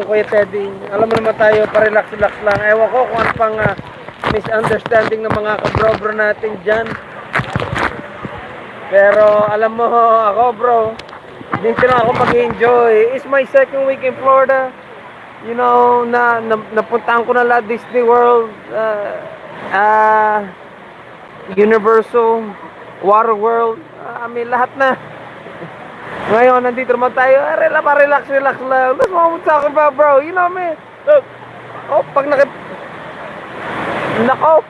Kuya Teddy, alam mo naman tayo, pa-relax-relax lang. Ewan ko kung ano pang misunderstanding ng mga kabro-bro natin dyan. Pero alam mo ako bro, dito na ako mag-enjoy. It's my second week in Florida. You know, napuntahan ko na lahat Disney World, Universal, Water World, I mean lahat na. Ngayon, nandito naman tayo, relax lang. Tapos mamut sa akin ba, bro? You know, man. Oh, pag Nako,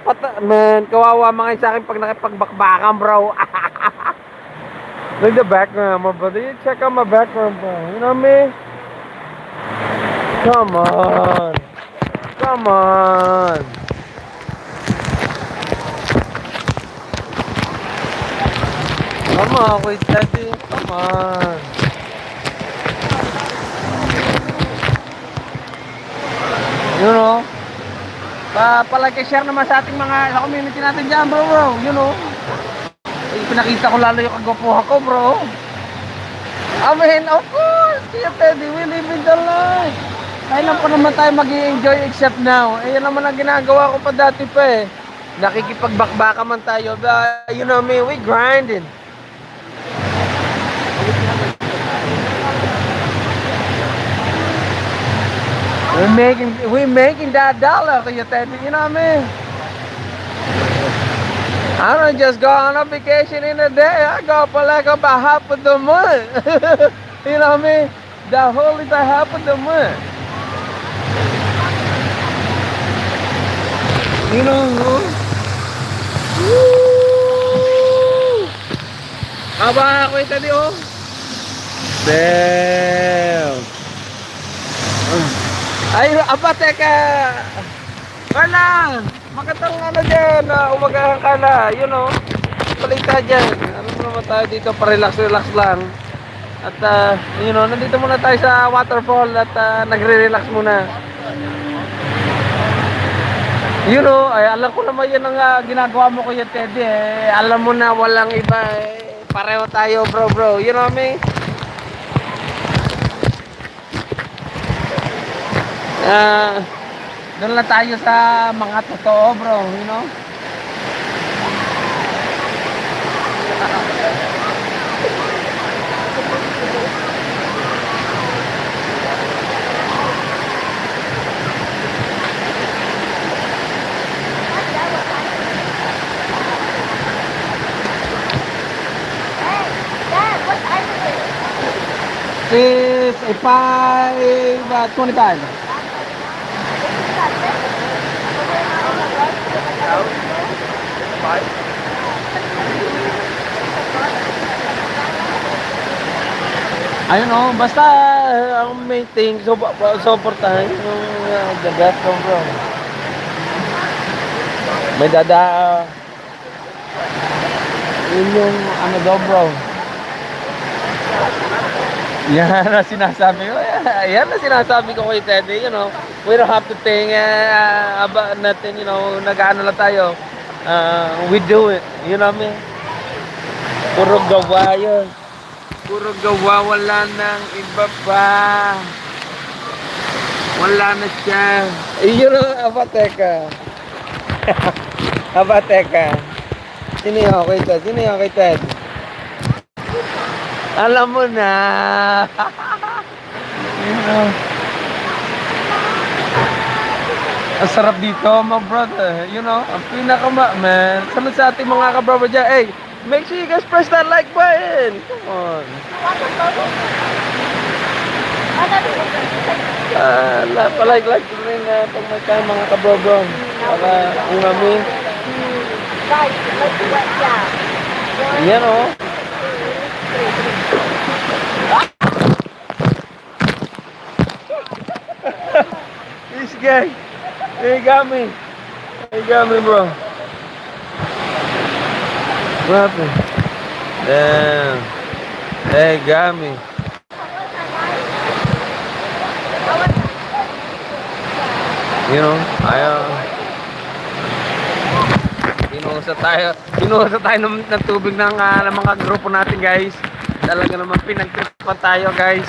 man, kawawa mga sa akin pag nakipagbakbakan, bro. Look the background, my brother. You check out my background, bro. You know what I mean? Come on. Come on. Come on, wait, daddy. Come on. You know? Palike share naman sa ating mga sa community natin dyan, bro. You know? Pinakita ko lalo yung kagwapuhan ko, bro. I mean, of course, Kuya Teddy, we live in the life. Kailan pa naman tayo mag-i-enjoy except now? Eh, yan naman ang ginagawa ko pa dati pa eh. Nakikipagbakbaka man tayo. But, you know me, we grinding. We making that dollar, Kuya Teddy, you know what I mean? I don't just go on a vacation in a day. I go for like about half of the month. You know what I mean? The whole is a half of the month. You know? Woo! Aba, Kuya Teddy, oh. Damn. Ay, aba, teka. Wala. Magandang ano dyan, umagahan ka na, you know, balita dyan. Ano naman tayo dito, pa-relax lang. At, you know, nandito muna tayo sa waterfall at nagre-relax muna. You know, ay, alam ko naman yan ang ginagawa mo, Kuya Teddy, eh. Alam mo na walang iba, eh. Pareho tayo, bro. You know what I mean? Doon lang tayo sa mga totoo, bro, you know? Hey, Dad, what time is it? It's a 5:25. Ayun oh, basta ang main thing, supportahan yung the best bro. May yun yung ano daw bro. Yan na sinasabi ko. Yan na sinasabi ko kay Teddy, you know. We don't have to think about natin, you know, nag-ano lang tayo. We do it, you know what I mean? Puro gawa yun. Puro gawa, wala nang iba pa. Wala na siya. You know, abateka. Abateka. Sino yung kay Ted? Alam mo na. You know. Ang sarap dito, my brother. You know, ang man. Sunod sa ating mga kabrother dyan. Hey, make sure you guys press that like button. Come on. Like rin pag may kayo mga kabrother. Para, you know me. Guys, let's do that, yeah. Yan o. This guy. He got me, bro. What happened? Damn. They got me. You know, Pinuhusa tayo ng tubig ng mga grupo natin, guys. Talaga naman pinagtripan tayo, guys.